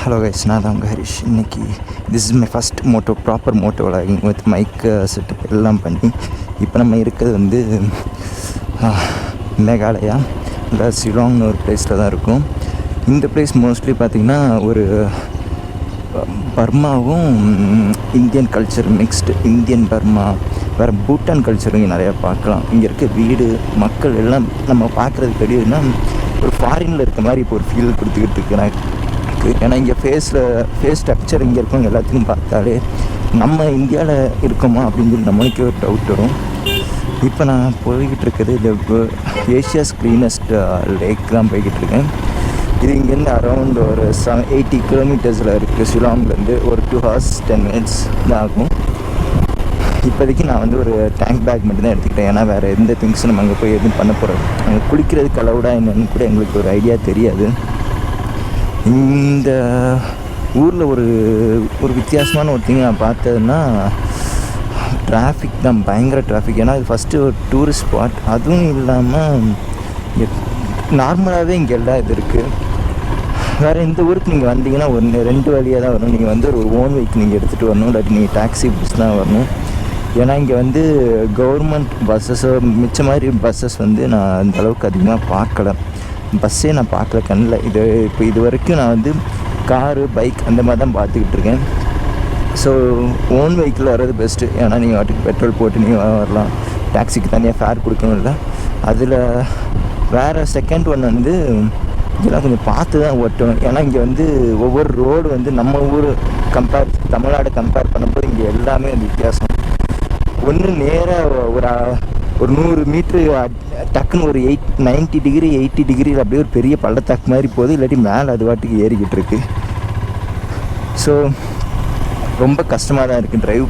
Hello guys, நான் தான் உங்கள் ஹரிஷ். இன்றைக்கி this is my first moto, proper moto vlogging with mic setup எல்லாம் பண்ணி. இப்போ நம்ம இருக்கிறது வந்து மேகாலயா இல்லை ஷிலாங்னு ஒரு பிளேஸில் தான் இருக்கும். இந்த பிளேஸ் மோஸ்ட்லி பார்த்திங்கன்னா ஒரு பர்மாவும் Indian culture mixed, Indian Burma வேறு பூட்டான் கல்ச்சரும் இங்கே நிறையா பார்க்கலாம். இங்கே இருக்க வீடு மக்கள் எல்லாம் நம்ம பார்க்குறதுக்கு எப்படின்னா ஒரு ஃபாரினில் இருக்க மாதிரி இப்போ ஒரு ஃபீல் கொடுத்துக்கிட்டு இருக்கிறேன். ஏன்னா இங்கே ஃபேஸ் ஸ்ட்ரக்சர் இங்கே இருக்கவங்க எல்லாத்தையும் பார்த்தாலே நம்ம இந்தியாவில் இருக்கோமா அப்படின்னு சொல்லி நம்மளுக்கே ஒரு டவுட் வரும். இப்போ நான் போய்கிட்டு இருக்கிறது இந்த ஏஷியாஸ் க்ளீனஸ்ட் லேக் தான் போய்கிட்டு இருக்கேன். இது இங்கேருந்து அரௌண்ட் ஒரு 80 கிலோமீட்டர்ஸில் இருக்குது. ஷிலாங்லேருந்து ஒரு 2 hours 10 minutes தான் ஆகும். இப்போதைக்கு நான் வந்து ஒரு டேங்க் பேக் மட்டும் தான் எடுத்துக்கிட்டேன். ஏன்னா வேறு எந்த திங்ஸும் நம்ம அங்கே போய் எதுவும் பண்ண போகிறோம். அங்கே குளிக்கிறதுக்கு அலவுடாக என்னன்னு கூட எங்களுக்கு ஒரு ஐடியா தெரியாது. இந்த ஊரில் ஒரு வித்தியாசமான ஒரு திங் நான் பார்த்ததுன்னா டிராஃபிக் தான், பயங்கர டிராஃபிக். ஏன்னா இது ஃபஸ்ட்டு ஒரு டூரிஸ்ட் ஸ்பாட். அதுவும் இல்லாமல் நார்மலாகவே இங்கே எல்லாம் இது இருக்குது. வேறு இந்த ஊருக்கு நீங்கள் வந்தீங்கன்னா 2 வழியாக தான் வரணும். நீங்கள் வந்து ஒரு ஓன் வெஹிக்கிள் நீங்கள் எடுத்துகிட்டு வரணும், இல்லாட்டி நீங்கள் டாக்ஸி பஸ் தான் வரணும். ஏன்னா இங்கே வந்து கவர்மெண்ட் பஸ்ஸஸோ மிச்ச மாதிரி பஸ்ஸஸ் வந்து நான் அந்தளவுக்கு அதிகமாக பார்க்கல. பஸ்ஸே நான் பார்க்கல கண்ணில். இப்போ இது வரைக்கும் நான் வந்து காரு பைக் அந்த மாதிரி தான் பார்த்துக்கிட்டு இருக்கேன். ஸோ ஓன் வெஹிக்கிள் வர்றது பெஸ்ட்டு. ஏன்னா நீங்கள் வாட்டுக்கு பெட்ரோல் போட்டு நீங்கள் வரலாம், டாக்ஸிக்கு தனியாக ஃபேர் கொடுக்கணும் இல்லை. அதில் வேறு செகண்ட் ஒன் வந்து இதெல்லாம் கொஞ்சம் பார்த்து தான் ஓட்டணும். ஏன்னா இங்கே வந்து ஒவ்வொரு ரோடு வந்து நம்ம ஊர் தமிழ்நாடு கம்பேர் பண்ணும்போது இங்கே எல்லாமே வந்து வித்தியாசம். ஒன்று நேராக ஒரு 100 மீட்ரு டக்குன்னு ஒரு 90 டிகிரி 80 டிகிரியில் அப்படியே ஒரு பெரிய பள்ளத்தாக்கு மாதிரி போகுது, இல்லாட்டி மேலே அது வாட்டுக்கு ஏறிக்கிட்டு இருக்குது. ஸோ ரொம்ப கஷ்டமாக தான் இருக்குது. ட்ரைவ்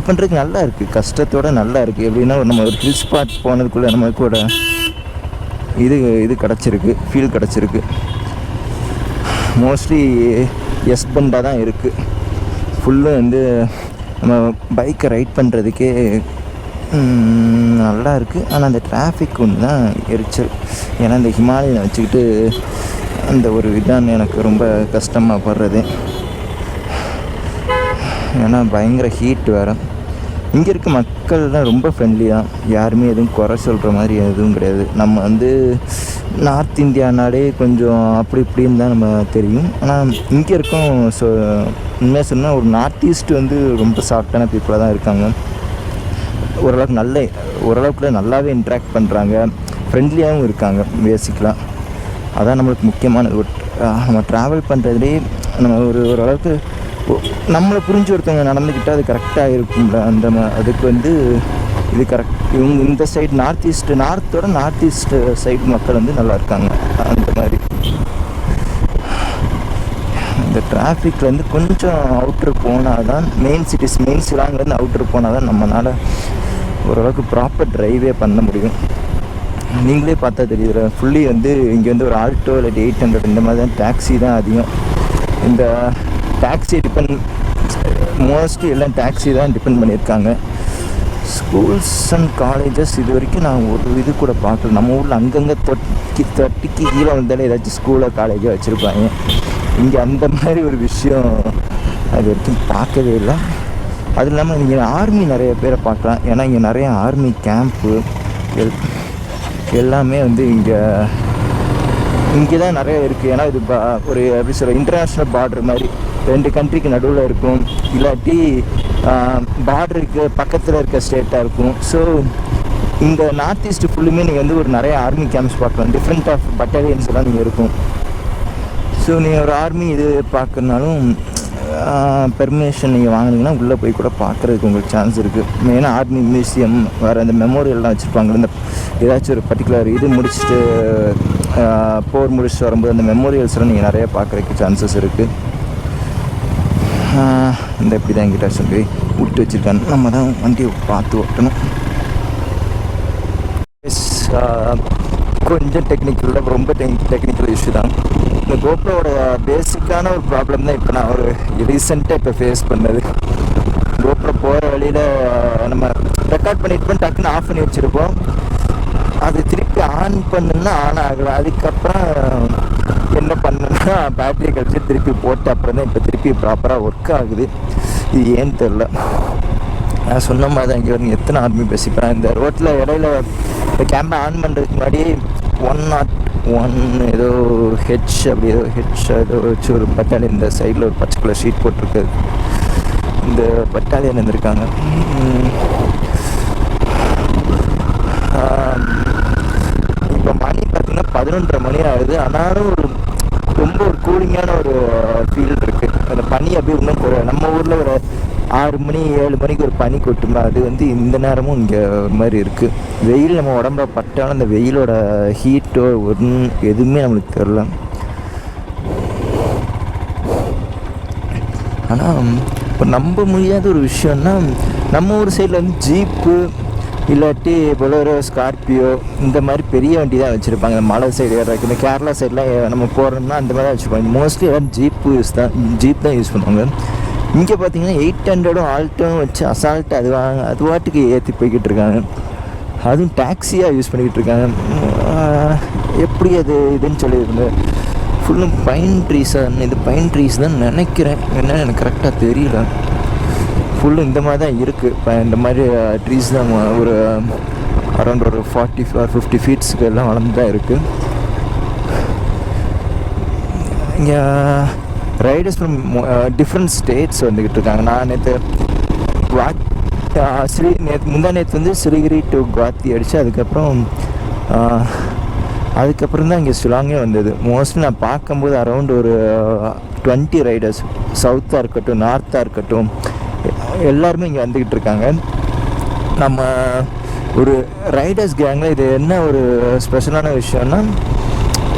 பண்ணுறதுக்கு நல்லா இருக்குது, கஷ்டத்தோடு நல்லா இருக்குது. எப்படின்னா நம்ம ஒரு ஹில் ஸ்பாட் போனதுக்குள்ளே நம்ம கூட இது கிடச்சிருக்கு, ஃபீல் கிடச்சிருக்கு. மோஸ்ட்லி எஸ் பண்டாக தான் இருக்குது. ஃபுல்லும் வந்து நம்ம பைக்கை ரைட் பண்ணுறதுக்கே நல்லா இருக்குது. ஆனால் அந்த டிராஃபிக் ஒன்று தான் எரிச்சல். ஏன்னா இந்த ஹிமாலயனை வச்சுக்கிட்டு அந்த ஒரு இதான் எனக்கு ரொம்ப கஷ்டமாக படுறது. ஏன்னா பயங்கர ஹீட் வேறு. இங்கே இருக்க மக்கள்லாம் ரொம்ப ஃப்ரெண்ட்லி தான், யாருமே எதுவும் குறை சொல்கிற மாதிரி எதுவும் கிடையாது. நம்ம வந்து நார்த் இந்தியானாலே கொஞ்சம் அப்படி இப்படின்னு தான் நம்ம தெரியும். ஆனால் இங்கே இருக்கோம். ஸோ உண்மையாக சொன்னால் ஒரு நார்த் ஈஸ்ட் வந்து ரொம்ப சாஃப்டான பீப்புளாக தான் இருக்காங்க. ஓரளவுக்கு நல்லாவே இன்ட்ராக்ட் பண்ணுறாங்க, ஃப்ரெண்ட்லியாகவும் இருக்காங்க பேசிக்கலாக. அதான் நம்மளுக்கு முக்கியமானது. நம்ம ட்ராவல் பண்ணுறதுலேயே நம்ம ஓரளவுக்கு நம்மளை புரிஞ்சு ஒருத்தவங்க நடந்துக்கிட்டால் அது கரெக்டாக இருக்கும்ல. அதுக்கு வந்து இது கரெக்ட். இவங்க இந்த சைடு நார்த் ஈஸ்ட் சைடு மக்கள் வந்து நல்லா இருக்காங்க. அந்த மாதிரி இந்த டிராஃபிக்கில் வந்து கொஞ்சம் அவுட்ரு போனால் தான் மெயின் ஷிலாங்லேருந்து அவுட்ரு போனால் தான் நம்மளால் ஓரளவுக்கு ப்ராப்பர் ட்ரைவே பண்ண முடியும். நீங்களே பார்த்தா தெரியுது, ஃபுல்லி வந்து இங்கே வந்து ஒரு ஆல்டோ இல்லை 800 இந்த மாதிரி தான் டாக்ஸி தான் அதிகம். இந்த டாக்ஸி மோஸ்ட்லி எல்லாம் டாக்ஸி தான் டிபெண்ட் பண்ணியிருக்காங்க. ஸ்கூல்ஸ் அண்ட் காலேஜஸ் இது வரைக்கும் நான் ஒரு இது கூட பார்க்கல. நம்ம ஊரில் அங்கங்கே 30க்கு கீழே வந்தாலே ஏதாச்சும் ஸ்கூலோ காலேஜோ வச்சுருப்பாங்க. இங்கே அந்த மாதிரி ஒரு விஷயம் அது வரைக்கும் பார்க்கவே இல்லை. அது இல்லாமல் இங்கே ஆர்மி நிறைய பேரை பார்க்கலாம். ஏன்னா இங்கே நிறைய ஆர்மி கேம்ப்பு எல்லாமே வந்து இங்கே தான் நிறைய இருக்குது. ஏன்னா இது ஒரு எப்படி சொல்கிற இன்டர்நேஷ்னல் பார்டர் மாதிரி 2 கண்ட்ரிக்கு நடுவில் இருக்கும், இல்லாட்டி பார்டருக்கு பக்கத்தில் இருக்க ஸ்டேட்டாக இருக்கும். ஸோ இந்த நார்த் ஈஸ்ட் ஃபுல்லுமே நீங்கள் வந்து ஒரு நிறைய ஆர்மி கேம்ப்ஸ் பார்க்கலாம். டிஃப்ரெண்ட் ஆஃப் பட்டாலியன்ஸ் எல்லாம் நீங்கள் இருக்கும். ஸோ நீங்கள் ஒரு ஆர்மி இது பார்க்கறனாலும் பெர்மிஷன் நீங்கள் வாங்கினீங்கன்னா உள்ளே போய் கூட பார்க்குறதுக்கு உங்களுக்கு சான்ஸ் இருக்குது. மெயினாக ஆர்மி மியூசியம் வேறு அந்த மெமோரியல்லாம் வச்சுருப்பாங்க. இந்த ஏதாச்சும் ஒரு பர்டிகுலர் இது முடிச்சுட்டு போர் முடிச்சுட்டு வரும்போது அந்த மெமோரியல்ஸ்லாம் நீங்கள் நிறைய பார்க்குறதுக்கு சான்சஸ் இருக்குது. இந்த இப்படி தான் என்கிட்ட சொல்லி விட்டு வச்சுருக்காங்க. நம்ம தான் வண்டியை பார்த்து ஓட்டணும். கொஞ்சம் டெக்னிக்கல், ரொம்ப டெக்னிக்கல் இஷ்யூ தான். இந்த கோப்ரோட பேசிக்கான ஒரு ப்ராப்ளம் தான் இப்போ நான் ரீசெண்டாக ஃபேஸ் பண்ணது. கோப்ரோ போகிற வழியில் நம்ம ரெக்கார்ட் பண்ணிட்டு டக்குன்னு ஆஃப் பண்ணி வச்சுருப்போம். அது திருப்பி ஆன் பண்ணுன்னா ஆன் ஆகலை. அதுக்கப்புறம் என்ன பண்ணேன்னா பேட்டரி கழிச்சு திருப்பி போட்டு அப்புறம் தான் இப்போ திருப்பி ப்ராப்பராக ஒர்க் ஆகுது. இது ஏன்னு தெரில. நான் சொன்ன மாதிரி தான் இங்கே வந்து எத்தனை ஆர்மி பஸ் இப்போ இந்த ரோட்டில் இடையில இந்த கேமரா ஆன் பண்ணுறதுக்கு முன்னாடி 101 ஏதோ ஹெச் அப்படி ஏதோ வச்சு ஒரு பட்டாலியன் இந்த சைடில் ஒரு பச்சை கலர் ஷீட் போட்டிருக்கு. இந்த பட்டாலியன் இருந்திருக்காங்க. இப்போ மணி பார்த்தீங்கன்னா 11:30 மணி ஆகுது. ஆனாலும் ரொம்ப ஒரு கூலிங்கான ஒரு ஃபீல் இருக்குது. அந்த பனி அப்படியே இன்னும் நம்ம ஊரில் ஒரு 6 மணி 7 மணிக்கு ஒரு பனி கொட்டுமா, அது வந்து இந்த நேரமும் இங்கே ஒரு மாதிரி இருக்குது. வெயில் நம்ம உடம்புல பட்டாலும் அந்த வெயிலோட ஹீட்டோ எதுவுமே நம்மளுக்கு தெரில. ஆனால் இப்போ நம்ப முடியாத ஒரு விஷயம்னா நம்ம ஊர் சைடில் வந்து ஜீப்பு இல்லாட்டி பொலோரோ, ஸ்கார்பியோ இந்த மாதிரி பெரிய வண்டி தான் வச்சுருப்பாங்க. இந்த மலை சைடு ஏறக்கு இந்த கேரளா சைடெலாம் நம்ம போகிறோம்னா அந்த மாதிரி தான் வச்சுருப்பாங்க. மோஸ்ட்லி எல்லாம் ஜீப் தான் யூஸ் பண்ணுவாங்க. இங்கே பார்த்தீங்கன்னா 800 ஆல்ட்டும் வச்சு அசால்ட்டு அது வாட்டுக்கு ஏற்றி போய்கிட்டு இருக்காங்க. அதுவும் டாக்ஸியாக யூஸ் பண்ணிக்கிட்டு இருக்காங்க. எப்படி அது இதுன்னு சொல்லி ஃபுல்லும் பைன் ட்ரீஸாக, இது பைன் ட்ரீஸ் தான் நினைக்கிறேன், என்னன்னு எனக்கு கரெக்டாக தெரியல. ஃபுல்லு இந்த மாதிரி தான் இருக்குது. இப்போ இந்த மாதிரி ட்ரீஸ் தான் ஒரு அரௌண்ட் ஒரு 40 or 50 ஃபீட்ஸுக்கு எல்லாம் வளர்ந்து தான் இருக்குது. இங்கே ரைடர்ஸ் ஃப்ரம் டிஃப்ரெண்ட் ஸ்டேட்ஸ் வந்துக்கிட்டு இருக்காங்க. நான் நேற்று முந்தா நேற்று வந்து சிலிகுரி டு குவாத்தி அடித்து அதுக்கப்புறம் தான் இங்கே ஷிலாங்கே வந்தது. மோஸ்ட்லி நான் பார்க்கும்போது அரௌண்ட் ஒரு 20 ரைடர்ஸ், சவுத்தாக இருக்கட்டும் நார்த்தாக இருக்கட்டும் எல்லாருமே இங்கே வந்துக்கிட்டு இருக்காங்க. நம்ம ஒரு ரைடர்ஸ் கேங்கில் இது என்ன ஒரு ஸ்பெஷலான விஷயம்னா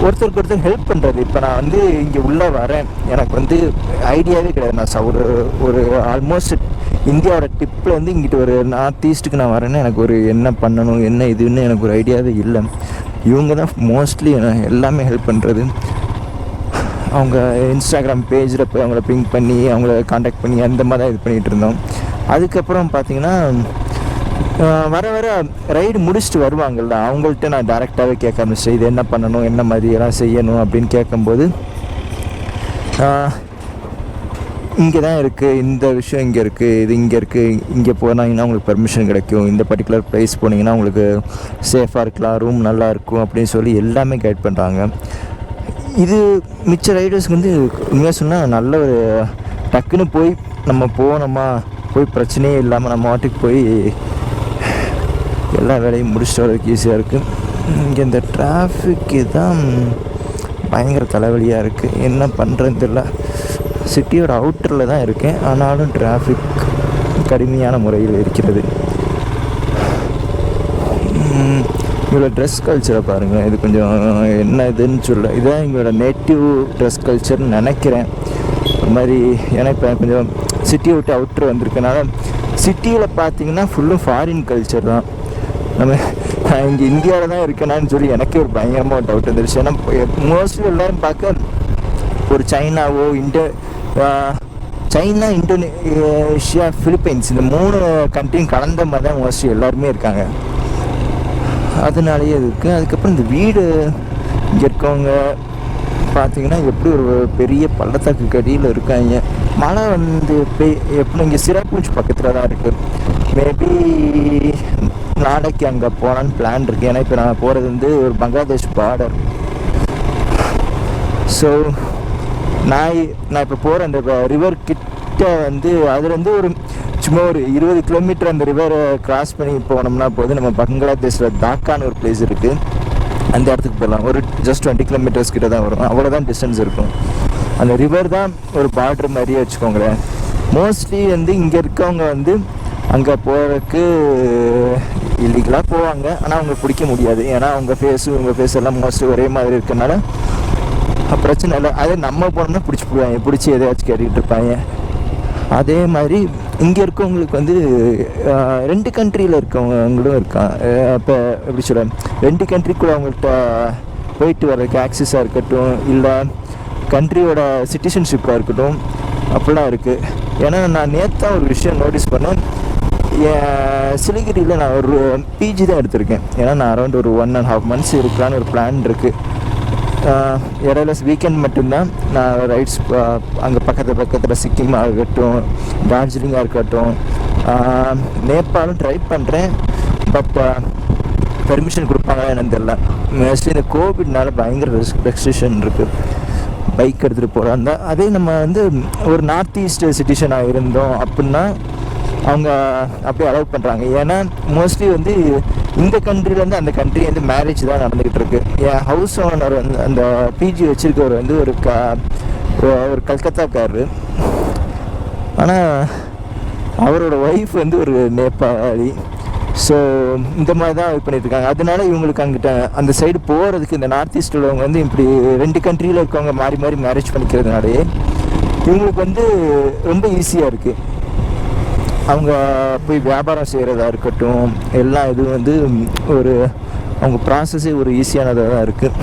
ஒருத்தருக்கு ஒருத்தர் ஹெல்ப் பண்ணுறது. இப்போ நான் வந்து இங்கே உள்ளே வரேன், எனக்கு வந்து ஐடியாவே கிடையாது. நான் ஒரு ஆல்மோஸ்ட் இந்தியாவோட டிப்பில் வந்து இங்கிட்ட ஒரு நார்த் ஈஸ்ட்டுக்கு நான் வரேன்னா எனக்கு ஒரு என்ன பண்ணணும் என்ன இதுன்னு எனக்கு ஒரு ஐடியாவே இல்லை. இவங்க தான் மோஸ்ட்லி எல்லாமே ஹெல்ப் பண்ணுறது. அவங்க இன்ஸ்டாகிராம் பேஜில் போய் அவங்கள பிங்க் பண்ணி அவங்கள காண்டாக்ட் பண்ணி அந்த மாதிரி தான் இது பண்ணிகிட்டு இருந்தோம். அதுக்கப்புறம் பார்த்திங்கன்னா வர ரைடு முடிச்சுட்டு வருவாங்கள்ல, அவங்கள்ட்ட நான் டேரெக்டாகவே கேட்க ஆரம்பிச்சிட்டேன். இது என்ன பண்ணணும், என்ன மாதிரியெல்லாம் செய்யணும் அப்படின்னு கேட்கும்போது இங்கே தான் இருக்குது, இந்த விஷயம் இங்கே இருக்குது, இது இங்கே இருக்குது, இங்கே போனாங்கன்னா உங்களுக்கு பெர்மிஷன் கிடைக்கும், இந்த பர்டிகுலர் ப்ளேஸ் போனீங்கன்னா உங்களுக்கு சேஃபாக இருக்கலாம், ரூம் நல்லா இருக்கும் அப்படின்னு சொல்லி எல்லாமே கைட் பண்ணுறாங்க. இது மிச்ச ரைடர்ஸ்க்கு வந்து உண்மையாக சொன்னால் நல்ல ஒரு டக்குன்னு போய் நம்ம போனோமா, போய் பிரச்சனையே இல்லாமல் நம்ம வாட்டுக்கு போய் எல்லா வேலையும் முடிச்சுட்டு வரதுக்கு ஈஸியாக இருக்குது. இங்கே இந்த டிராஃபிக்கு தான் பயங்கர தலைவலியாக இருக்குது. என்ன பண்ணுறதுன்னு தெரியல. சிட்டியோட அவுட்டரில் தான் இருக்கேன், ஆனாலும் டிராஃபிக் கடுமையான முறையில் இருக்கிறது. இவங்களோட ட்ரெஸ் கல்ச்சரை பாருங்கள், இது கொஞ்சம் என்ன இதுன்னு சொல்ல, இதுதான் எங்களோட நேட்டிவ் ட்ரெஸ் கல்ச்சர்னு நினைக்கிறேன். ஒரு மாதிரி ஏன்னா இப்போ கொஞ்சம் சிட்டியை விட்டு அவுட்ரு வந்திருக்கனால சிட்டியில் பார்த்தீங்கன்னா ஃபுல்லும் ஃபாரின் கல்ச்சர் தான். நான் இங்கே இந்தியாவில் தான் இருக்கேனான்னு சொல்லி எனக்கே ஒரு பயங்கரமாக டவுட் வந்துருச்சு. ஏன்னா மோஸ்ட்லி எல்லோரும் பார்க்க ஒரு சைனாவோ சைனா, இந்தோனேஷியா, பிலிப்பைன்ஸ் இந்த 3 கண்ட்ரியும் கலந்த மாதிரி தான் மோஸ்ட்லி எல்லாருமே இருக்காங்க. அதனாலேயே இருக்குது. அதுக்கப்புறம் இந்த வீடு இங்கே இருக்கவங்க பார்த்திங்கன்னா எப்படி ஒரு பெரிய பள்ளத்தாக்கு அடியில் இருக்காங்க. மழை வந்து எப்படி இங்கே சிராபுஞ்ச் பக்கத்தில் தான் இருக்குது. மேபி நாளைக்கு அங்கே போகலான்னு பிளான் இருக்குது. ஏன்னா இப்போ நான் போகிறது வந்து ஒரு பங்களாதேஷ் பார்டர். ஸோ நான் இப்போ போகிற அந்த ரிவர் கிட்ட வந்து அதுலேருந்து ஒரு சும்மா ஒரு 20 கிலோமீட்டர் அந்த ரிவரை கிராஸ் பண்ணி போனோம்னா போது நம்ம பங்களாதேஷில் தாக்கான்னு ஒரு பிளேஸ் இருக்குது, அந்த இடத்துக்கு போகலாம். ஒரு ஜஸ்ட் 20 கிலோமீட்டர்ஸ் கிட்ட தான் வரும், அவ்வளோதான் டிஸ்டன்ஸ் இருக்கும். அந்த ரிவர் தான் ஒரு பார்டர் மாதிரியே வச்சுக்கோங்களேன். மோஸ்ட்லி வந்து இங்கே இருக்கவங்க வந்து அங்கே போகிறதுக்கு இல்லீகலாக போவாங்க, ஆனால் அவங்க பிடிக்க முடியாது. ஏன்னா அவங்க உங்கள் ஃபேஸ் எல்லாம் மோஸ்ட்லி ஒரே மாதிரி இருக்கனால பிரச்சனை இல்லை. அதே நம்ம போனோம்னா பிடிச்சி எதையாச்சும் கேட்டுக்கிட்டு இருப்பாங்க. அதே மாதிரி இங்கே இருக்கவங்களுக்கு வந்து 2 கண்ட்ரியில் இருக்கவங்களும் இருக்கான். இப்போ எப்படி சொல்கிறேன், 2 கண்ட்ரிக்குள்ளே அவங்கள்ட்ட போயிட்டு வர்றதுக்கு ஆக்சஸாக இருக்கட்டும், இல்லை கண்ட்ரியோட சிட்டிசன்ஷிப்பாக இருக்கட்டும், அப்படிலாம் இருக்குது. ஏன்னா நான் நேற்று ஒரு விஷயம் நோட்டீஸ் பண்ணேன். சிலிகுரியில் நான் ஒரு பிஜி தான் எடுத்திருக்கேன். ஏன்னா நான் அரௌண்ட் ஒரு 1.5 months இருக்கலான்னு ஒரு பிளான் இருக்குது. இடையில வீக்கெண்ட் மட்டும்தான் நான் ரைட்ஸ் அங்கே பக்கத்தில் சிக்கிமாக இருக்கட்டும், டார்ஜிலிங்காக இருக்கட்டும், நேபாளும் ட்ரை பண்ணுறேன். பட் பெர்மிஷன் கொடுப்பாங்களா என்னன்னு தெரியல. மோஸ்ட்லி இந்த கோவிட்னால பயங்கர ரெஸ்ட்ரிக்ஷன் இருக்குது பைக் எடுத்துகிட்டு போகிறாங்க. அதே நம்ம வந்து ஒரு நார்த் ஈஸ்ட் சிட்டிசனாக இருந்தோம் அப்படின்னா அவங்க அப்படியே அலோவ் பண்ணுறாங்க. ஏன்னா மோஸ்ட்லி வந்து இந்த கண்ட்ரிலேருந்து அந்த கண்ட்ரி வந்து மேரேஜ் தான் நடந்துக்கிட்டு இருக்கு. என் ஹவுஸ் ஓனர் வந்து அந்த பிஜி வச்சுருக்கவர் வந்து ஒரு கல்கத்தாக்காரரு. ஆனால் அவரோட ஒய்ஃப் வந்து ஒரு நேபாளி. ஸோ இந்த மாதிரி தான் இது பண்ணியிருக்காங்க. அதனால இவங்களுக்கு அங்கிட்ட அந்த சைடு போகிறதுக்கு இந்த நார்த் ஈஸ்ட் உள்ளவங்க வந்து இப்படி 2 கண்ட்ரியில் இருக்கவங்க மாறி மாறி மேரேஜ் பண்ணிக்கிறதுனாலே இவங்களுக்கு வந்து ரொம்ப ஈஸியாக இருக்குது. அவங்க போய் வியாபாரம் செய்கிறதா இருக்கட்டும், எல்லா இதுவும் வந்து ஒரு அவங்க ப்ராசஸே ஒரு ஈஸியானதாக தான் இருக்குது.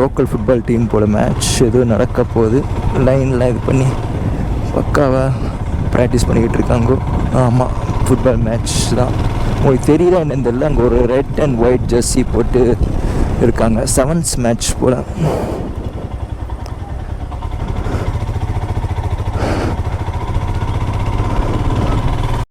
லோக்கல் ஃபுட்பால் டீம் போல் மேட்ச் எதுவும் நடக்க போகுது. லைன்லாம் இது பண்ணி பக்காவாக ப்ராக்டிஸ் பண்ணிக்கிட்டு இருக்காங்க. ஆமாம், ஃபுட்பால் மேட்ச் தான். உங்களுக்கு தெரியல என்னன்னு தெரியல, அங்கே ஒரு ரெட் அண்ட் ஒயிட் ஜெர்சி போட்டு இருக்காங்க. 7th மேட்ச் போல்.